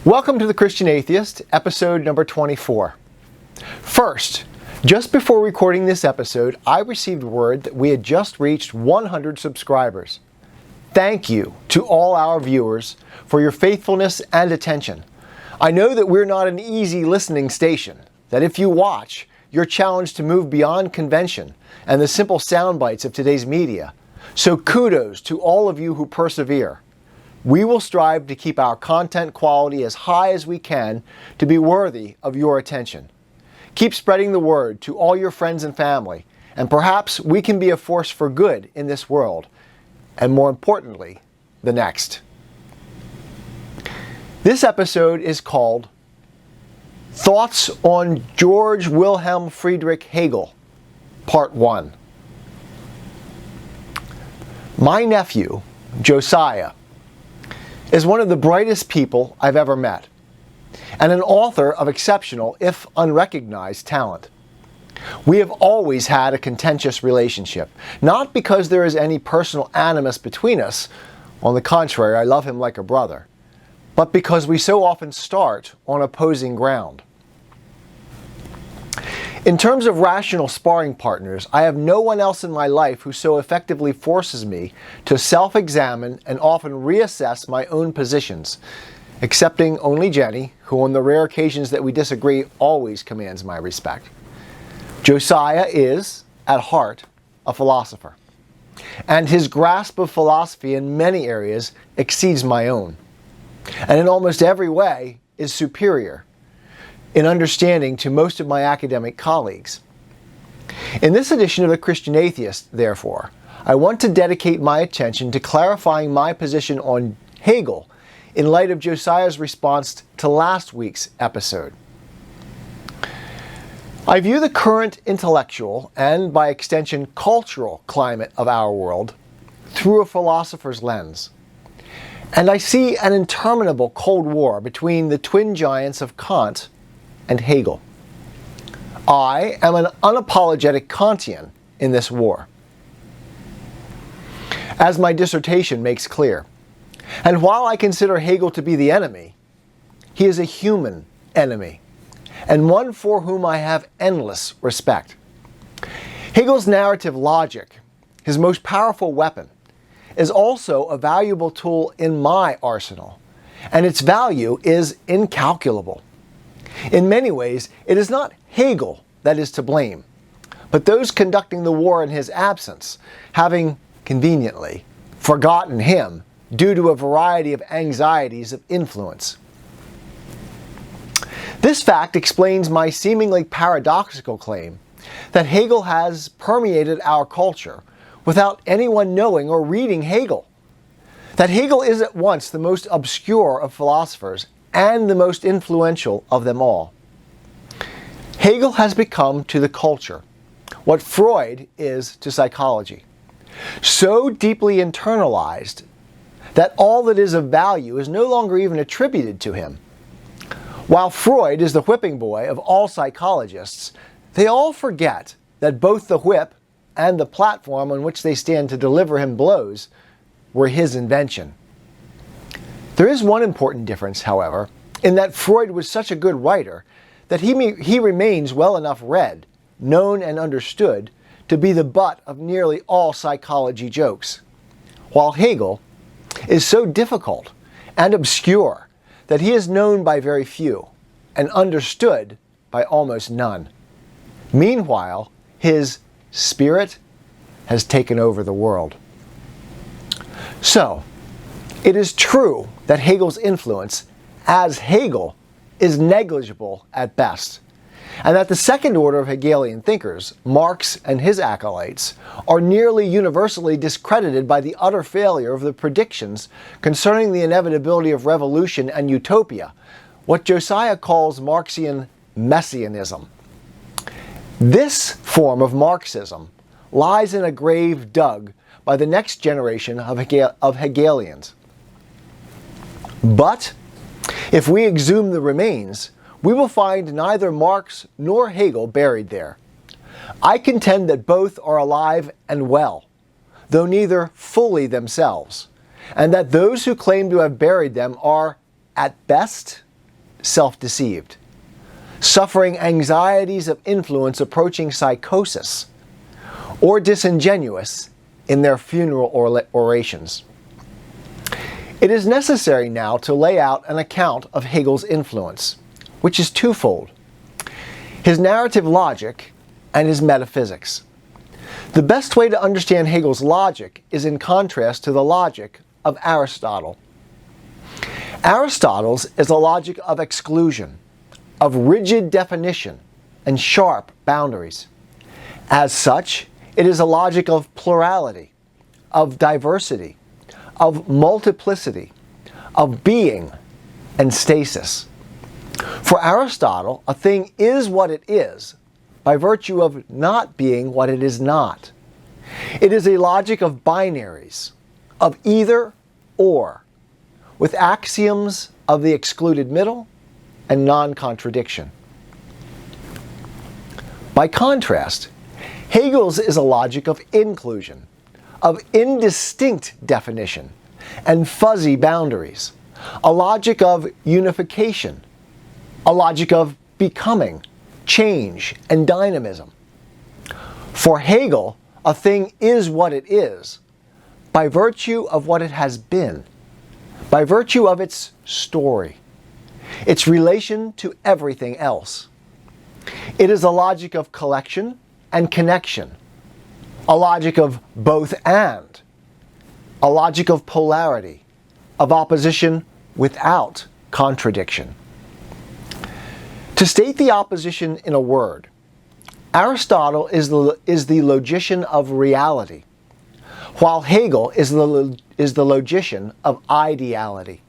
Welcome to The Christian Atheist, episode number 24. First, just before recording this episode, I received word that we had just reached 100 subscribers. Thank you to all our viewers for your faithfulness and attention. I know that we're not an easy listening station, that if you watch, you're challenged to move beyond convention and the simple sound bites of today's media. So kudos to all of you who persevere. We will strive to keep our content quality as high as we can to be worthy of your attention. Keep spreading the word to all your friends and family, and perhaps we can be a force for good in this world, and more importantly, the next. This episode is called Thoughts on George Wilhelm Friedrich Hegel, Part 1. My nephew, Josiah, is one of the brightest people I've ever met, and an author of exceptional, if unrecognized, talent. We have always had a contentious relationship, not because there is any personal animus between us, on the contrary, I love him like a brother, but because we so often start on opposing ground. In terms of rational sparring partners, I have no one else in my life who so effectively forces me to self-examine and often reassess my own positions, excepting only Jenny, who on the rare occasions that we disagree always commands my respect. Josiah is, at heart, a philosopher, and his grasp of philosophy in many areas exceeds my own, and in almost every way is superior in understanding to most of my academic colleagues. In this edition of The Christian Atheist, therefore, I want to dedicate my attention to clarifying my position on Hegel in light of Josiah's response to last week's episode. I view the current intellectual and, by extension, cultural climate of our world through a philosopher's lens. And I see an interminable Cold War between the twin giants of Kant and Hegel. I am an unapologetic Kantian in this war, as my dissertation makes clear. And while I consider Hegel to be the enemy, he is a human enemy, and one for whom I have endless respect. Hegel's narrative logic, his most powerful weapon, is also a valuable tool in my arsenal, and its value is incalculable. In many ways, it is not Hegel that is to blame, but those conducting the war in his absence, having, conveniently, forgotten him due to a variety of anxieties of influence. This fact explains my seemingly paradoxical claim that Hegel has permeated our culture without anyone knowing or reading Hegel. That Hegel is at once the most obscure of philosophers and the most influential of them all. Hegel has become to the culture what Freud is to psychology, so deeply internalized that all that is of value is no longer even attributed to him. While Freud is the whipping boy of all psychologists, they all forget that both the whip and the platform on which they stand to deliver him blows were his invention. There is one important difference, however, in that Freud was such a good writer that he remains well enough read, known and understood to be the butt of nearly all psychology jokes, while Hegel is so difficult and obscure that he is known by very few and understood by almost none. Meanwhile, his spirit has taken over the world. So, it is true that Hegel's influence, as Hegel, is negligible at best, and that the second order of Hegelian thinkers, Marx and his acolytes, are nearly universally discredited by the utter failure of the predictions concerning the inevitability of revolution and utopia, what Josiah calls Marxian messianism. This form of Marxism lies in a grave dug by the next generation of Hegelians. But if we exhume the remains, we will find neither Marx nor Hegel buried there. I contend that both are alive and well, though neither fully themselves, and that those who claim to have buried them are, at best, self-deceived, suffering anxieties of influence approaching psychosis, or disingenuous in their funeral orations. It is necessary now to lay out an account of Hegel's influence, which is twofold: his narrative logic and his metaphysics. The best way to understand Hegel's logic is in contrast to the logic of Aristotle. Aristotle's is a logic of exclusion, of rigid definition, and sharp boundaries. As such, it is a logic of plurality, of diversity, of multiplicity, of being and stasis. For Aristotle, a thing is what it is by virtue of not being what it is not. It is a logic of binaries, of either or, with axioms of the excluded middle and non-contradiction. By contrast, Hegel's is a logic of inclusion, of indistinct definition and fuzzy boundaries, a logic of unification, a logic of becoming, change, and dynamism. For Hegel, a thing is what it is by virtue of what it has been, by virtue of its story, its relation to everything else. It is a logic of collection and connection, a logic of both and, a logic of polarity, of opposition without contradiction. To state the opposition in a word, Aristotle is the logician of reality, while Hegel is the logician of ideality.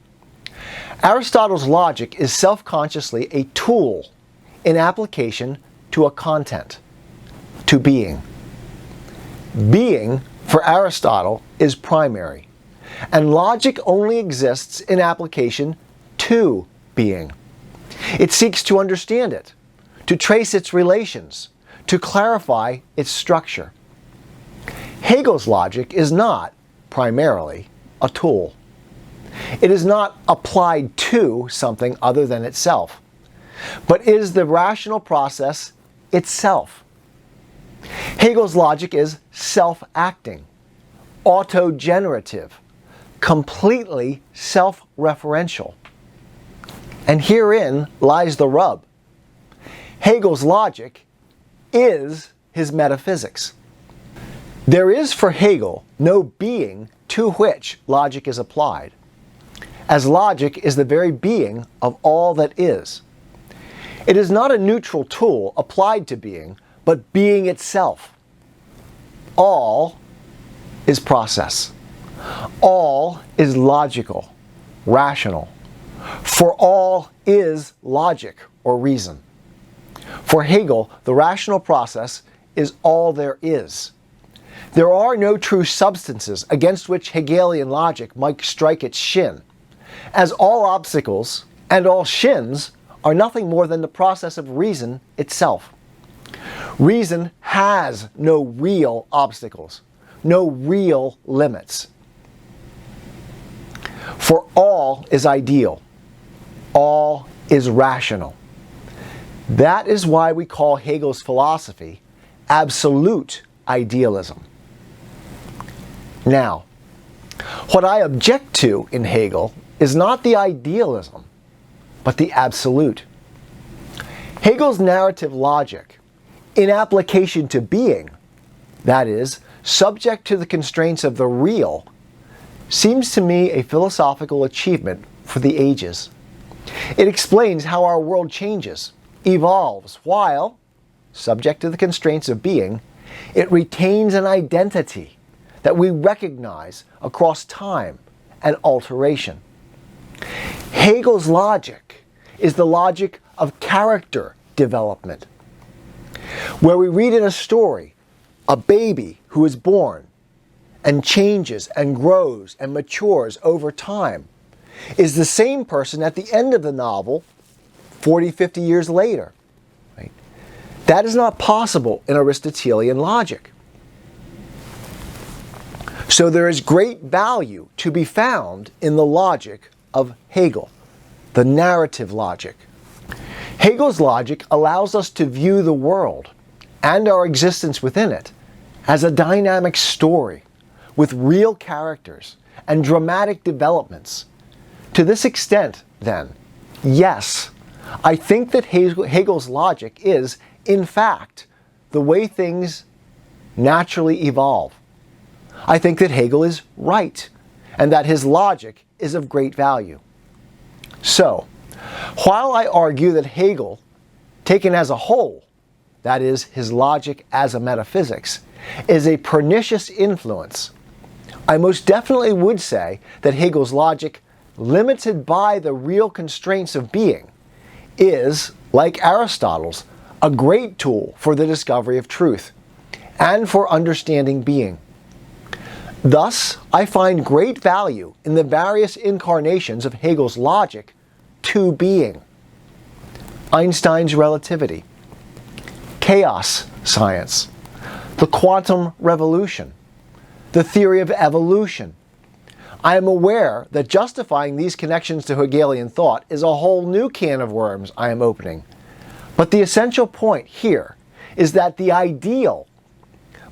Aristotle's logic is self-consciously a tool in application to a content, to being. Being, for Aristotle, is primary, and logic only exists in application to being. It seeks to understand it, to trace its relations, to clarify its structure. Hegel's logic is not, primarily, a tool. It is not applied to something other than itself, but is the rational process itself. Hegel's logic is self-acting, autogenerative, completely self-referential. And herein lies the rub. Hegel's logic is his metaphysics. There is for Hegel no being to which logic is applied, as logic is the very being of all that is. It is not a neutral tool applied to being, but being itself. All is process. All is logical, rational. For all is logic or reason. For Hegel, the rational process is all there is. There are no true substances against which Hegelian logic might strike its shin, as all obstacles and all shins are nothing more than the process of reason itself. Reason has no real obstacles, no real limits. For all is ideal. All is rational. That is why we call Hegel's philosophy absolute idealism. Now, what I object to in Hegel is not the idealism, but the absolute. Hegel's narrative logic, in application to being, that is, subject to the constraints of the real, seems to me a philosophical achievement for the ages. It explains how our world changes, evolves, while, subject to the constraints of being, it retains an identity that we recognize across time and alteration. Hegel's logic is the logic of character development, where we read in a story a baby who is born and changes and grows and matures over time is the same person at the end of the novel 40, 50 years later. Right? That is not possible in Aristotelian logic. So there is great value to be found in the logic of Hegel, the narrative logic Hegel's logic allows us to view the world and our existence within it as a dynamic story with real characters and dramatic developments. To this extent, then, yes, I think that Hegel's logic is, in fact, the way things naturally evolve. I think that Hegel is right, and that his logic is of great value. So, while I argue that Hegel, taken as a whole, that is, his logic as a metaphysics, is a pernicious influence, I most definitely would say that Hegel's logic, limited by the real constraints of being, is, like Aristotle's, a great tool for the discovery of truth and for understanding being. Thus, I find great value in the various incarnations of Hegel's logic to being. Einstein's relativity, chaos science, the quantum revolution, the theory of evolution. I am aware that justifying these connections to Hegelian thought is a whole new can of worms I am opening. But the essential point here is that the ideal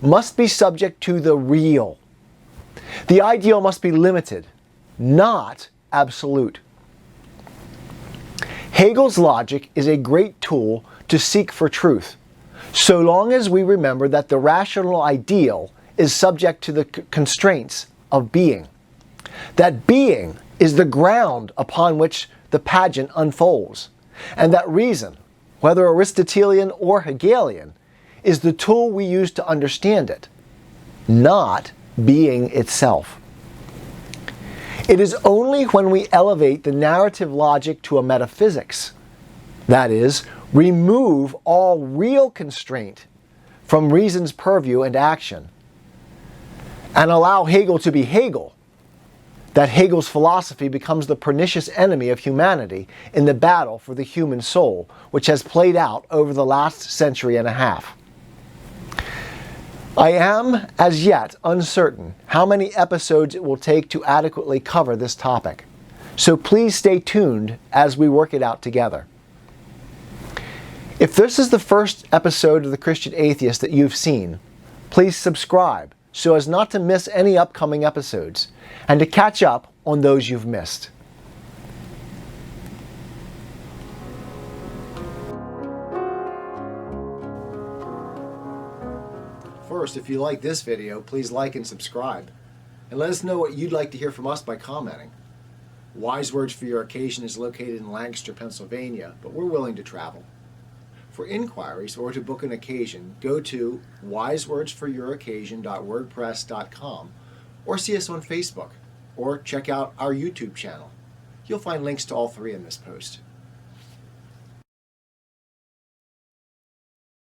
must be subject to the real. The ideal must be limited, not absolute. Hegel's logic is a great tool to seek for truth, so long as we remember that the rational ideal is subject to the constraints of being. That being is the ground upon which the pageant unfolds, and that reason, whether Aristotelian or Hegelian, is the tool we use to understand it, not being itself. It is only when we elevate the narrative logic to a metaphysics, that is, remove all real constraint from reason's purview and action, and allow Hegel to be Hegel, that Hegel's philosophy becomes the pernicious enemy of humanity in the battle for the human soul, which has played out over the last century and a half. I am, as yet, uncertain how many episodes it will take to adequately cover this topic, so please stay tuned as we work it out together. If this is the first episode of The Christian Atheist that you've seen, please subscribe so as not to miss any upcoming episodes and to catch up on those you've missed. First, if you like this video, please like and subscribe. And let us know what you'd like to hear from us by commenting. Wise Words for Your Occasion is located in Lancaster, Pennsylvania, but we're willing to travel. For inquiries or to book an occasion, go to wisewordsforyouroccasion.wordpress.com or see us on Facebook or check out our YouTube channel. You'll find links to all three in this post.